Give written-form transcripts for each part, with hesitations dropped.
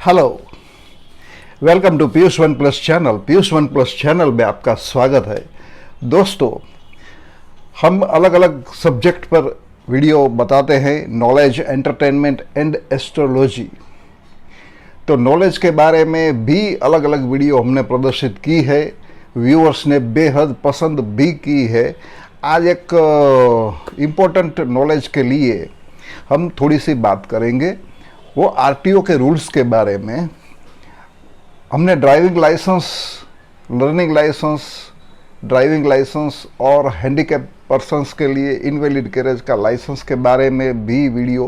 Hello, welcome to Piyush one plus channel. Piyush one plus channel में आपका स्वागत है। दोस्तों, हम अलग अलग सब्जेक्ट पर वीडियो बताते हैं, नॉलेज, एंटरटेनमेंट एंड एस्ट्रोलॉजी। तो नॉलेज के बारे में भी अलग अलग वीडियो हमने प्रदर्शित की है, व्यूअर्स ने बेहद पसंद भी की है। आज एक इम्पोर्टेंट नॉलेज के लिए हम थोड़ी सी बात करेंगे, वो आरटीओ के रूल्स के बारे में। हमने ड्राइविंग लाइसेंस और हैंडीकैप पर्सन्स के लिए इनवैलिड कैरेज का लाइसेंस के बारे में भी वीडियो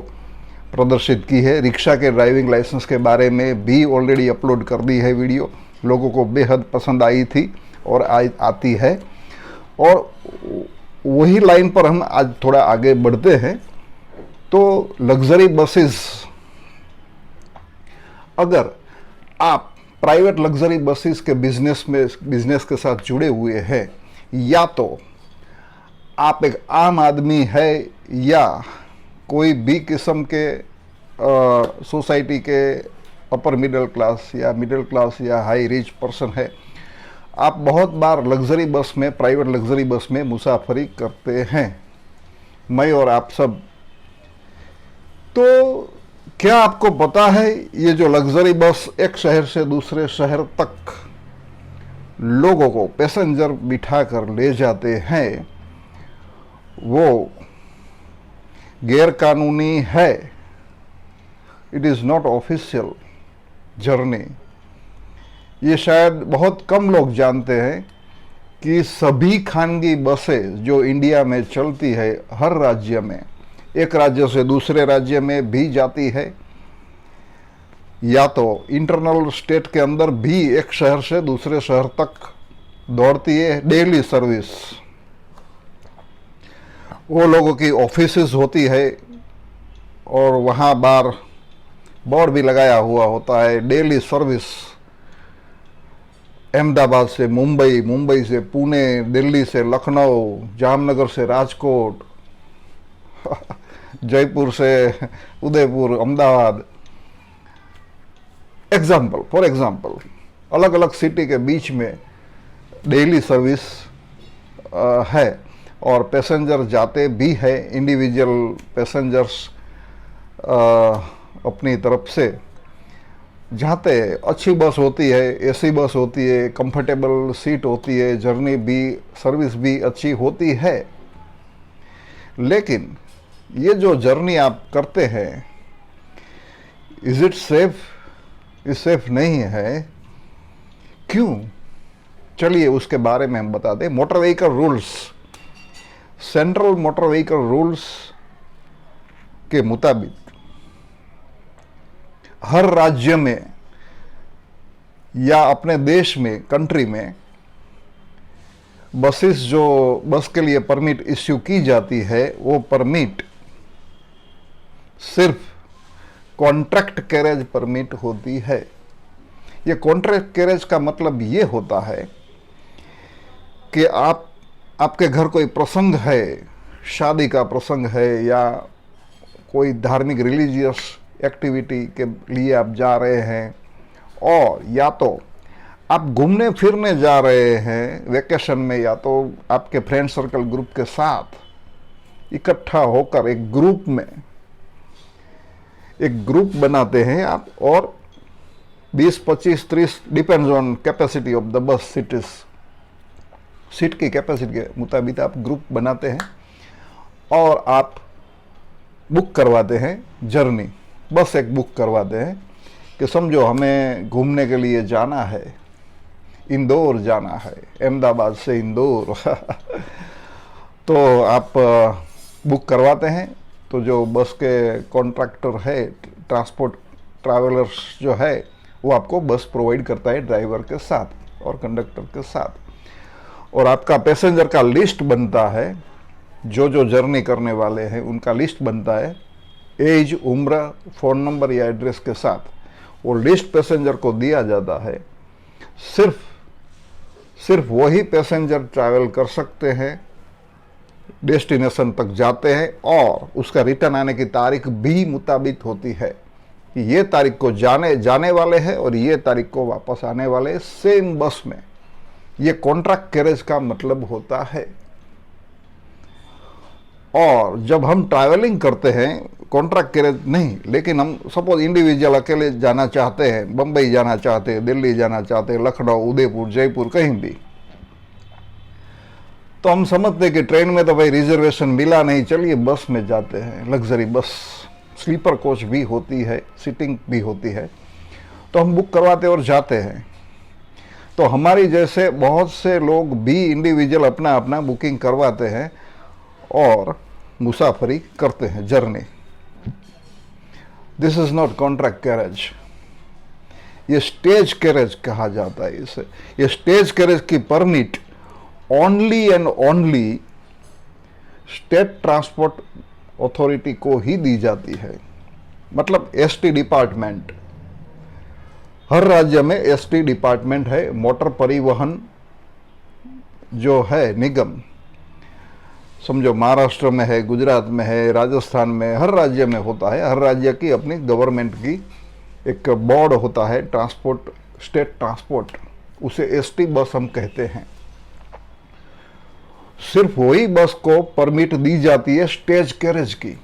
प्रदर्शित की है। रिक्शा के ड्राइविंग लाइसेंस के बारे में भी ऑलरेडी अपलोड कर दी है वीडियो। लोगों को बेहद पसंद आई थी और आती है। और वही लाइन पर हम आज थोड़ा आगे बढ़ते हैं। तो लग्जरी बसेस, अगर आप प्राइवेट लग्जरी बसेस के बिजनेस के साथ जुड़े हुए हैं, या तो आप एक आम आदमी है या कोई भी किस्म के सोसाइटी के अपर मिडिल क्लास या हाई रिच पर्सन है, आप बहुत बार लग्जरी बस में, प्राइवेट लग्जरी बस में मुसाफरी करते हैं, मैं और आप सब। तो क्या आपको पता है, ये जो लग्जरी बस एक शहर से दूसरे शहर तक लोगों को पैसेंजर बिठा कर ले जाते हैं, वो गैरकानूनी है। It is not official journey. ये शायद बहुत कम लोग जानते हैं कि सभी खानगी बसें जो इंडिया में चलती है, हर राज्य में, एक राज्य से दूसरे राज्य में भी जाती है, या तो इंटरनल स्टेट के अंदर भी एक शहर से दूसरे शहर तक दौड़ती है, डेली सर्विस। वो लोगों की ऑफिसेज होती है और वहाँ बार बोर्ड भी लगाया हुआ होता है, डेली सर्विस। अहमदाबाद से मुंबई, मुंबई से पुणे, दिल्ली से लखनऊ, जामनगर से राजकोट, जयपुर से उदयपुर, अहमदाबाद। फॉर एग्जाम्पल अलग अलग सिटी के बीच में डेली सर्विस है और पैसेंजर जाते भी है। इंडिविजुअल पैसेंजर्स अपनी तरफ से जाते हैं। अच्छी बस होती है, एसी बस होती है, कंफर्टेबल सीट होती है, जर्नी भी, सर्विस भी अच्छी होती है। लेकिन ये जो जर्नी आप करते हैं, इज इट सेफ? ये सेफ नहीं है। क्यों? चलिए उसके बारे में हम बताते हैं। Motor vehicle rules, central motor vehicle rules के मुताबिक हर राज्य में या अपने देश में, कंट्री में, बस के लिए परमिट इश्यू की जाती है, वो परमिट सिर्फ कॉन्ट्रैक्ट कैरेज परमिट होती है। ये कॉन्ट्रैक्ट कैरेज का मतलब ये होता है कि आपके घर कोई प्रसंग है, शादी का प्रसंग है, या कोई धार्मिक रिलीजियस एक्टिविटी के लिए आप जा रहे हैं, और या तो आप घूमने फिरने जा रहे हैं वेकेशन में, या तो आपके फ्रेंड सर्कल ग्रुप के साथ इकट्ठा होकर एक ग्रुप बनाते हैं आप, और 20, 25, 30 depends on capacity of the bus seats. Seat की कैपेसिटी के मुताबिक आप ग्रुप बनाते हैं और आप बुक करवाते हैं जर्नी। बस एक बुक करवाते हैं कि समझो हमें घूमने के लिए जाना है, इंदौर जाना है, अहमदाबाद से इंदौर तो आप बुक करवाते हैं। तो जो बस के कॉन्ट्रैक्टर है, ट्रैवलर्स जो है, वो आपको बस प्रोवाइड करता है ड्राइवर के साथ और कंडक्टर के साथ। और आपका पैसेंजर का लिस्ट बनता है, जो जर्नी करने वाले हैं उनका लिस्ट बनता है, एज, उम्र, फ़ोन नंबर या एड्रेस के साथ। वो लिस्ट पैसेंजर को दिया जाता है। सिर्फ वही पैसेंजर ट्रैवल कर सकते हैं, डेस्टिनेशन तक जाते हैं, और उसका रिटर्न आने की तारीख भी मुताबिक होती है। कि ये तारीख को जाने वाले हैं और ये तारीख को वापस आने वाले हैं सेम बस में। ये कॉन्ट्रैक्ट कैरेज का मतलब होता है। और जब हम ट्रैवलिंग करते हैं, कॉन्ट्रैक्ट कैरेज नहीं, लेकिन हम सपोज इंडिविजुअल अकेले जाना चाहते हैं, बम्बई जाना चाहते हैं, दिल्ली जाना चाहते हैं, लखनऊ, उदयपुर, जयपुर, कहीं भी, तो हम समझते हैं कि ट्रेन में तो भाई रिजर्वेशन मिला नहीं, चलिए बस में जाते हैं, लग्जरी बस, स्लीपर कोच भी होती है, सीटिंग भी होती है, तो हम बुक करवाते और जाते हैं। तो हमारी जैसे बहुत से लोग भी इंडिविजुअल अपना अपना बुकिंग करवाते हैं और मुसाफरी करते हैं, journey. This is not contract carriage, ये स्टेज कैरेज कहा जाता है इसे। ये स्टेज कैरेज की permit only and only state transport authority को ही दी जाती है। मतलब एसटी डिपार्टमेंट, हर राज्य में एसटी डिपार्टमेंट है, मोटर परिवहन जो है निगम, समझो महाराष्ट्र में है, गुजरात में है, राजस्थान में, हर राज्य में होता है। हर राज्य की अपनी गवर्नमेंट की एक बोर्ड होता है, ट्रांसपोर्ट, स्टेट ट्रांसपोर्ट, उसे एसटी बस हम कहते हैं। सिर्फ वही बस को परमिट दी जाती है स्टेज कैरेज की,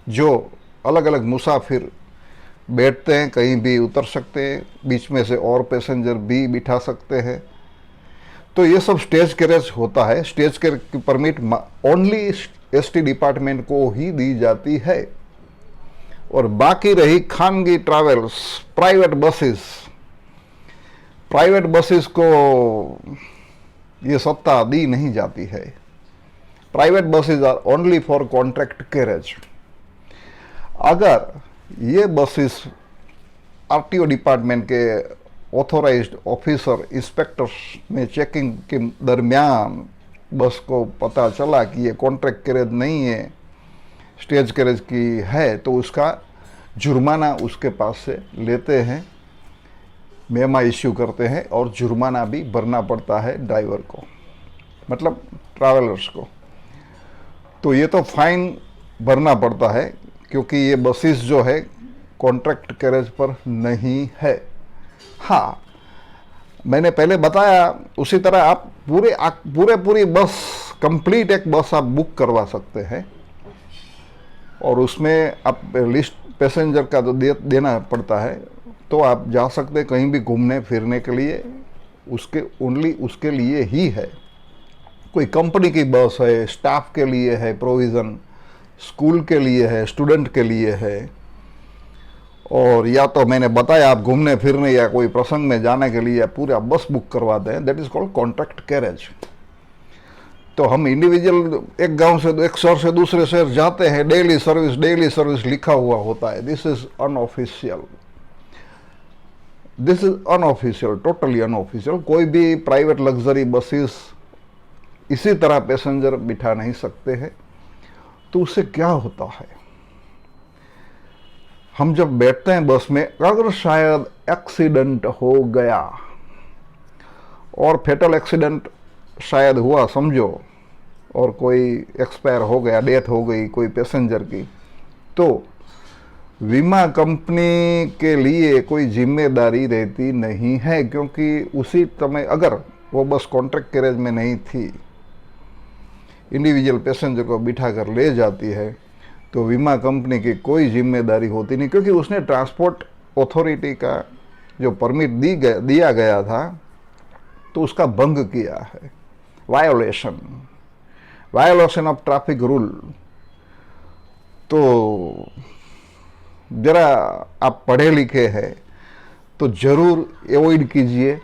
जो अलग अलग मुसाफिर बैठते हैं, कहीं भी उतर सकते हैं, बीच में से और पैसेंजर भी बिठा सकते हैं। तो ये सब स्टेज कैरेज होता है। स्टेज कैरेज की परमिट ओनली एसटी डिपार्टमेंट को ही दी जाती है। और बाकी रही खानगी ट्रैवल्स, प्राइवेट बसेस को ये सत्ता दी नहीं जाती है। Private buses are only for contract carriage. अगर ये बसेस आरटीओ डिपार्टमेंट के ऑथोराइज्ड ऑफिसर, इंस्पेक्टर्स ने चेकिंग के दरमियान बस को पता चला कि ये कॉन्ट्रैक्ट कैरेज नहीं है, स्टेज कैरेज की है, तो उसका जुर्माना उसके पास से लेते हैं, मेमा इश्यू करते हैं और जुर्माना भी भरना पड़ता है ड्राइवर को, मतलब ट्रैवलर्स को। तो ये तो फाइन भरना पड़ता है क्योंकि ये बसेस जो है कॉन्ट्रैक्ट कैरेज पर नहीं है। हाँ, मैंने पहले बताया उसी तरह आप पूरी बस, कंप्लीट एक बस आप बुक करवा सकते हैं और उसमें आप लिस्ट पैसेंजर का तो देना पड़ता है। तो आप जा सकते कहीं भी घूमने फिरने के लिए, उसके लिए ही है। कोई कंपनी की बस है, स्टाफ के लिए है प्रोविज़न, स्कूल के लिए है, स्टूडेंट के लिए है, और या तो मैंने बताया आप घूमने फिरने या कोई प्रसंग में जाने के लिए पूरा बस बुक करवाते हैं, that is called contract carriage. तो हम इंडिविजुअल एक गांव से, एक शहर से दूसरे शहर जाते हैं, डेली सर्विस लिखा हुआ होता है। This is unofficial, totally unofficial. कोई भी प्राइवेट लग्जरी बसेस इसी तरह पैसेंजर बिठा नहीं सकते हैं। तो उससे क्या होता है, हम जब बैठते हैं बस में, अगर शायद एक्सीडेंट हो गया और फेटल एक्सीडेंट शायद हुआ समझो, और कोई एक्सपायर हो गया, डेथ हो गई कोई पैसेंजर की, तो बीमा कंपनी के लिए कोई जिम्मेदारी रहती नहीं है, क्योंकि उसी समय अगर वो बस कॉन्ट्रैक्ट कैरेज में नहीं थी, इंडिविजुअल पैसेंजर को बिठा कर ले जाती है, तो बीमा कंपनी की कोई जिम्मेदारी होती नहीं, क्योंकि उसने ट्रांसपोर्ट अथॉरिटी का जो परमिट दिया गया था तो उसका भंग किया है, वायोलेशन ऑफ ट्रैफिक रूल। तो जरा आप पढ़े लिखे हैं तो जरूर अवॉइड कीजिए।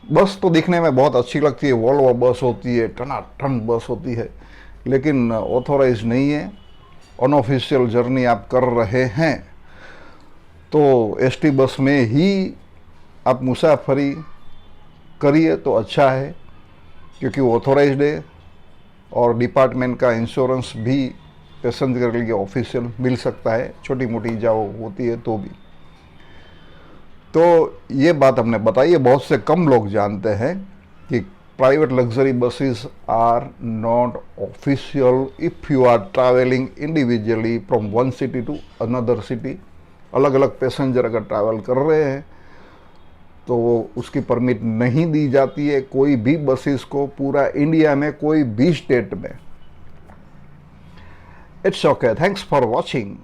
बस तो दिखने में बहुत अच्छी लगती है, वोल्वो बस होती है, टनाटन बस होती है, लेकिन ऑथोराइज नहीं है, अनऑफिशियल जर्नी आप कर रहे हैं, तो एसटी बस में ही आप मुसाफरी करिए तो अच्छा है, क्योंकि वो ऑथोराइज्ड है और डिपार्टमेंट का इंश्योरेंस भी पैसेंजर के लिए ऑफिशियल मिल सकता है, छोटी मोटी जाओ होती है तो भी। तो ये बात हमने बताई है, बहुत से कम लोग जानते हैं कि private luxury buses are not official if you are traveling individually from one city to another city. अलग अलग पैसेंजर अगर ट्रैवल कर रहे हैं तो उसकी परमिट नहीं दी जाती है कोई भी बसेस को पूरा इंडिया में कोई भी स्टेट में. It's okay. Thanks for watching.